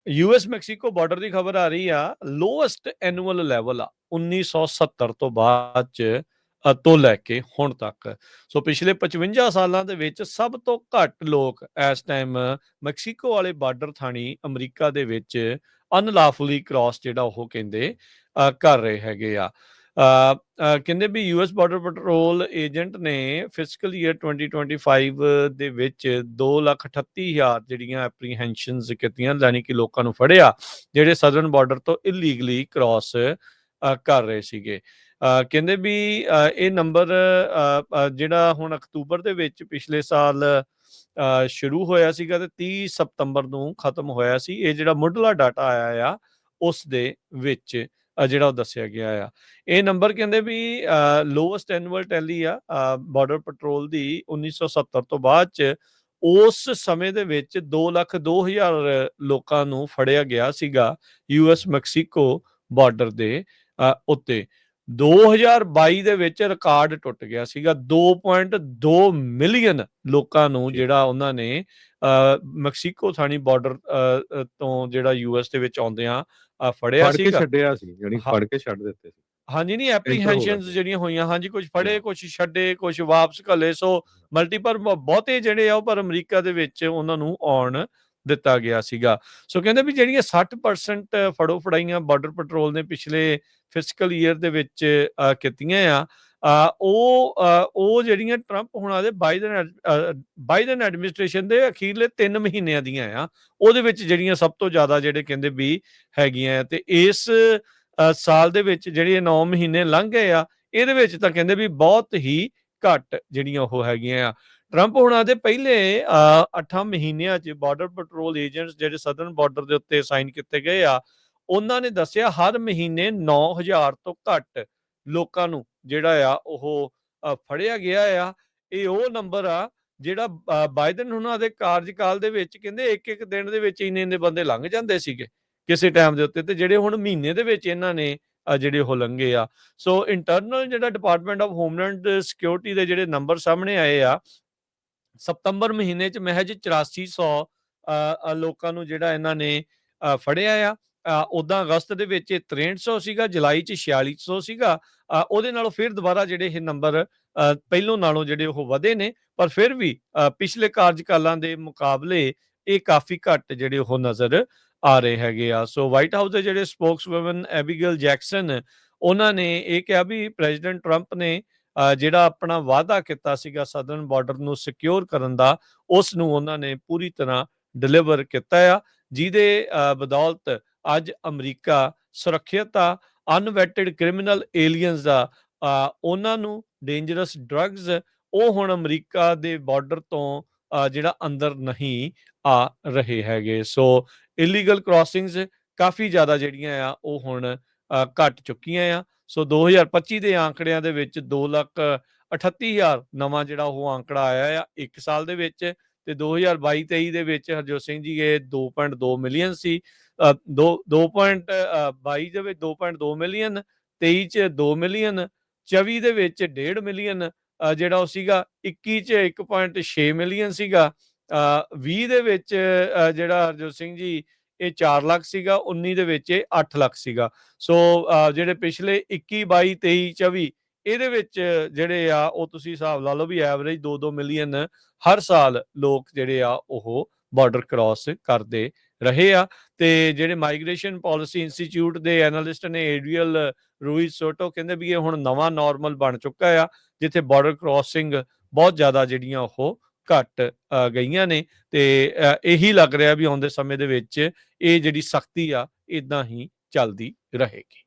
US Mexico border ਦੀ ਖਬਰ ਆ ਰਹੀ ਆ, ਲੋਐਸਟ ਐਨੂਅਲ ਲੈਵਲ ਆ 1970 ਤੋਂ ਬਾਅਦ ਚ ਤੋਂ ਲੈ ਕੇ ਹੁਣ ਤੱਕ। ਸੋ ਪਿਛਲੇ 55 ਸਾਲਾਂ ਦੇ ਵਿੱਚ ਸਭ ਤੋਂ ਘੱਟ ਲੋਕ ਇਸ ਟਾਈਮ ਮੈਕਸੀਕੋ ਵਾਲੇ ਬਾਰਡਰ ਥਾਣੀ ਅਮਰੀਕਾ ਦੇ ਵਿੱਚ ਅਨਲਾਫੁਲੀ ਕ੍ਰਾਸ ਜਿਹੜਾ ਉਹ ਕਹਿੰਦੇ ਕਰ ਰਹੇ ਹੈਗੇ ਆ। ਕਹਿੰਦੇ ਵੀ ਯੂਐਸ ਬਾਰਡਰ ਪੈਟਰੋਲ ਏਜੰਟ ਨੇ ਫਿਸਕਲ ਈਅਰ 2025 ਦੇ ਵਿੱਚ 2,38,000 ਜਿਹੜੀਆਂ ਐਪਰੀਹੈਂਸ਼ਨਸ ਕੀਤੀਆਂ, ਯਾਨੀ ਕਿ ਲੋਕਾਂ ਨੂੰ ਫੜਿਆ ਜਿਹੜੇ ਸਦਰਨ ਬਾਰਡਰ ਤੋਂ ਇਲੀਗਲੀ ਕ੍ਰਾਸ ਕਰ ਰਹੇ ਸੀਗੇ। ਕਹਿੰਦੇ ਵੀ ਇਹ ਨੰਬਰ ਜਿਹੜਾ ਹੁਣ ਅਕਤੂਬਰ ਦੇ ਵਿੱਚ ਪਿਛਲੇ ਸਾਲ ਸ਼ੁਰੂ ਹੋਇਆ ਸੀਗਾ ਤੇ 30 ਸਤੰਬਰ ਨੂੰ ਖਤਮ ਹੋਇਆ ਸੀ। ਇਹ ਜਿਹੜਾ ਮੁੱਢਲਾ ਡਾਟਾ ਆਇਆ ਆ ਉਸ ਦੇ ਵਿੱਚ ਜਿਹੜਾ ਉਹ ਦੱਸਿਆ ਗਿਆ ਆ। ਇਹ ਨੰਬਰ ਕਹਿੰਦੇ ਵੀ ਲੋਐਸਟ ਐਨੂਅਲ ਟੈਲੀ ਆ ਬਾਰਡਰ ਪੈਟਰੋਲ ਦੀ 1970 ਤੋਂ ਬਾਅਦ ਚ। ਉਸ ਸਮੇਂ ਦੇ ਵਿੱਚ 2,02,000 ਲੋਕਾਂ ਨੂੰ ਫੜਿਆ ਗਿਆ ਸੀਗਾ ਯੂਐਸ ਮੈਕਸੀਕੋ ਬਾਰਡਰ ਦੇ ਉੱਤੇ। 2022 ਦੇ ਵਿੱਚ ਰਿਕਾਰਡ ਟੁੱਟ ਗਿਆ ਸੀਗਾ, 2.2 ਮਿਲੀਅਨ ਲੋਕਾਂ ਨੂੰ ਜਿਹੜਾ ਉਹਨਾਂ ਨੇ ਮੈਕਸੀਕੋ ਥਾਣੀ ਬਾਰਡਰ ਤੋਂ ਜਿਹੜਾ ਯੂਐਸ ਦੇ ਵਿੱਚ ਆਉਂਦਿਆਂ ਫੜਿਆ ਸੀਗਾ। ਛੱਡਿਆ ਸੀ, ਯਾਨੀ ਫੜ ਕੇ ਛੱਡ ਦਿੱਤੇ ਸੀ। ਹਾਂਜੀ, ਨਹੀਂ ਐਪਰੀਹੈਂਸ਼ਨਸ ਜਿਹੜੀਆਂ ਹੋਈਆਂ, ਹਾਂਜੀ, ਕੁਝ ਫੜੇ, ਕੁਝ ਛੱਡੇ, ਕੁਝ ਵਾਪਸ ਘੱਲੇ। ਸੋ ਮਲਟੀਪਲ ਬਹੁਤੇ ਜਿਹੜੇ ਆ ਉਹ ਪਰ ਅਮਰੀਕਾ ਦੇ ਵਿੱਚ ਉਹਨਾਂ ਨੂੰ ਆਉਣ ਦਿੱਤਾ ਗਿਆ ਸੀਗਾ। ਸੋ ਕਹਿੰਦੇ ਵੀ ਜਿਹੜੀਆਂ 60% ਫੜੋ ਫੜਾਈਆਂ ਬਾਰਡਰ ਪੈਟਰੋਲ ਨੇ ਪਿਛਲੇ ਫਿਸਕਲ ਈਅਰ ਦੇ ਵਿੱਚ ਕੀਤੀਆਂ ਆ, ਉਹ ਜਿਹੜੀਆਂ ਟਰੰਪ ਹੁਣਾਂ ਦੇ ਬਾਈਡਨ ਐਡਮਿਨਿਸਟ੍ਰੇਸ਼ਨ ਦੇ ਅਖੀਰਲੇ 3 ਮਹੀਨਿਆਂ ਦੀਆਂ ਆ, ਉਹਦੇ ਵਿੱਚ ਜਿਹੜੀਆਂ ਸਭ ਤੋਂ ਜ਼ਿਆਦਾ ਜਿਹੜੇ ਕਹਿੰਦੇ ਵੀ ਹੈਗੀਆਂ। ਤੇ ਇਸ ਸਾਲ ਦੇ ਵਿੱਚ ਜਿਹੜੇ 9 ਮਹੀਨੇ ਲੰਘ ਗਏ ਆ, ਇਹਦੇ ਵਿੱਚ ਤਾਂ ਕਹਿੰਦੇ ਵੀ ਬਹੁਤ ਹੀ ਘੱਟ ਜਿਹੜੀਆਂ ਉਹ ਹੈਗੀਆਂ ਆ। ਟਰੰਪ ਹੁਣਾਂ ਦੇ ਪਹਿਲੇ 8 ਮਹੀਨਿਆਂ 'ਚ ਬਾਰਡਰ ਪੈਟਰੋਲ ਏਜੰਟਸ ਜਿਹੜੇ ਸਦਰਨ ਬਾਰਡਰ ਦੇ ਉੱਤੇ ਸਾਈਨ ਕੀਤੇ ਗਏ ਆ, ਉਹਨਾਂ ਨੇ ਦੱਸਿਆ ਹਰ ਮਹੀਨੇ 9,000 ਤੋਂ ਘੱਟ ਲੋਕਾਂ ਨੂੰ ਜਿਹੜਾ ਆ ਉਹ ਫੜਿਆ ਗਿਆ ਆ। ਇਹ ਉਹ ਨੰਬਰ ਆ ਜਿਹੜਾ ਬਾਈਡਨ ਹੁਣਾਂ ਦੇ ਕਾਰਜਕਾਲ ਦੇ ਵਿੱਚ ਕਹਿੰਦੇ ਇੱਕ ਦਿਨ ਦੇ ਵਿੱਚ ਇੰਨੇ ਬੰਦੇ ਲੰਘ ਜਾਂਦੇ ਸੀਗੇ ਕਿਸੇ ਟਾਈਮ ਦੇ ਉੱਤੇ, ਤੇ ਜਿਹੜੇ ਹੁਣ ਮਹੀਨੇ ਦੇ ਵਿੱਚ ਇਹਨਾਂ ਨੇ ਜਿਹੜੇ ਉਹ ਲੰਘੇ ਆ। ਸੋ ਇੰਟਰਨਲ ਜਿਹੜਾ ਡਿਪਾਰਟਮੈਂਟ ਆਫ ਹੋਮਲੈਂਡ ਸਿਕਿਉਰਿਟੀ ਦੇ ਜਿਹੜੇ ਨੰਬਰ ਸਾਹਮਣੇ ਆਏ ਆ, ਸਤੰਬਰ ਮਹੀਨੇ 'ਚ ਮਹਿਜ 8400 ਲੋਕਾਂ ਨੂੰ ਜਿਹੜਾ ਇਹਨਾਂ ਨੇ ਫੜਿਆ ਆ। ਉੱਦਾਂ ਅਗਸਤ ਦੇ ਵਿੱਚ 6300 ਸੀਗਾ, ਜੁਲਾਈ 'ਚ 4600 ਸੀਗਾ। ਉਹਦੇ ਨਾਲੋਂ ਫਿਰ ਦੁਬਾਰਾ ਜਿਹੜੇ ਇਹ ਨੰਬਰ ਪਹਿਲੋਂ ਨਾਲੋਂ ਜਿਹੜੇ ਉਹ ਵਧੇ ਨੇ, ਪਰ ਫਿਰ ਵੀ ਪਿਛਲੇ ਕਾਰਜਕਾਲਾਂ ਦੇ ਮੁਕਾਬਲੇ ਇਹ ਕਾਫੀ ਘੱਟ ਜਿਹੜੇ ਉਹ ਨਜ਼ਰ ਆ ਰਹੇ ਹੈਗੇ ਆ। ਸੋ ਵਾਈਟ ਹਾਊਸ ਦੇ ਜਿਹੜੇ ਸਪੋਕਸਵੂਮਨ ਐਬੀਗੇਲ ਜੈਕਸਨ, ਉਹਨਾਂ ਨੇ ਇਹ ਕਿਹਾ ਵੀ ਪ੍ਰੈਜ਼ੀਡੈਂਟ ਟਰੰਪ ਨੇ ਜਿਹੜਾ ਆਪਣਾ ਵਾਅਦਾ ਕੀਤਾ ਸੀਗਾ ਸਦਰਨ ਬਾਰਡਰ ਨੂੰ ਸਿਕਿਉਰ ਕਰਨ ਦਾ, ਉਸ ਨੂੰ ਉਹਨਾਂ ਨੇ ਪੂਰੀ ਤਰ੍ਹਾਂ ਡਿਲੀਵਰ ਕੀਤਾ ਆ, ਜਿਹਦੇ ਬਦੌਲਤ ਅੱਜ ਅਮਰੀਕਾ ਸੁਰੱਖਿਅਤ ਆ। ਅਨਵੈਟਿਡ ਕ੍ਰਿਮੀਨਲ ਏਲੀਅਨਸ ਦਾ ਉਹਨਾਂ ਨੂੰ ਡੇਂਜਰਸ ਡਰੱਗਸ ਉਹ ਹੁਣ ਅਮਰੀਕਾ ਦੇ ਬਾਰਡਰ ਤੋਂ ਜਿਹੜਾ ਅੰਦਰ ਨਹੀਂ ਆ ਰਹੇ ਹੈਗੇ। ਸੋ ਇਲੀਗਲ ਕ੍ਰਾਸਿੰਗਸ ਕਾਫੀ ਜ਼ਿਆਦਾ ਜਿਹੜੀਆਂ ਆ ਉਹ ਹੁਣ ਘਟ ਚੁੱਕੀਆਂ ਆ। ਸੋ 2025 ਦੇ ਆંકੜਿਆਂ ਦੇ ਵਿੱਚ 2,38,000 ਨਵਾਂ ਜਿਹੜਾ ਉਹ ਆંકੜਾ ਆਇਆ ਆ 1 ਸਾਲ ਦੇ ਵਿੱਚ, ਤੇ 2022-23 ਦੇ ਵਿੱਚ ਹਰਜੋਤ ਸਿੰਘ ਜੀ ਇਹ 2.2 ਮਿਲੀਅਨ ਸੀ। 22 ਦੇ ਵਿੱਚ 2.2 ਮਿਲੀਅਨ, 23 'ਚ 2 ਮਿਲੀਅਨ, 24 ਦੇ ਵਿੱਚ 1.5 ਮਿਲੀਅਨ ਜਿਹੜਾ ਉਹ ਸੀਗਾ, 21 'ਚ 1.6 ਮਿਲੀਅਨ ਸੀਗਾ, 20 ਦੇ ਵਿੱਚ ਜਿਹੜਾ ਹਰਜੋਤ ਸਿੰਘ ਜੀ ਇਹ 4 ਲੱਖ ਸੀਗਾ, 19 ਦੇ ਵਿੱਚ ਇਹ 8 ਲੱਖ ਸੀਗਾ। ਸੋ ਜਿਹੜੇ ਪਿਛਲੇ 21, 22, 23, 24 ਇਹਦੇ ਵਿੱਚ ਜਿਹੜੇ ਆ ਉਹ ਤੁਸੀਂ ਹਿਸਾਬ ਲਾ ਲਓ ਵੀ ਐਵਰੇਜ 2-2 ਮਿਲੀਅਨ ਹਰ ਸਾਲ ਲੋਕ ਜਿਹੜੇ ਆ ਉਹ ਬਾਰਡਰ ਕ੍ਰਾਸ ਕਰਦੇ ਰਹੇ ਆ। ਤੇ ਜਿਹੜੇ ਮਾਈਗ੍ਰੇਸ਼ਨ ਪਾਲਿਸੀ ਇੰਸਟੀਚਿਊਟ ਦੇ ਐਨਾਲਿਸਟ ਨੇ ਏਡਰੀਅਲ ਰੂਇਜ਼ ਸੋਟੋ, ਕਹਿੰਦੇ ਵੀ ਇਹ ਹੁਣ ਨਵਾਂ ਨਾਰਮਲ ਬਣ ਚੁੱਕਾ ਆ, ਜਿੱਥੇ ਬਾਰਡਰ ਕ੍ਰਾਸਿੰਗ ਬਹੁਤ ਜ਼ਿਆਦਾ ਜਿਹੜੀਆਂ ਉਹ ਘਟ ਗਈਆਂ ਨੇ। ਤੇ ਇਹੀ ਲੱਗ ਰਿਹਾ ਵੀ ਆਉਂਦੇ ਸਮੇਂ ਦੇ ਵਿੱਚ ਇਹ ਜਿਹੜੀ ਸਖਤੀ ਆ ਇਦਾਂ ਹੀ ਚੱਲਦੀ ਰਹੇਗੀ।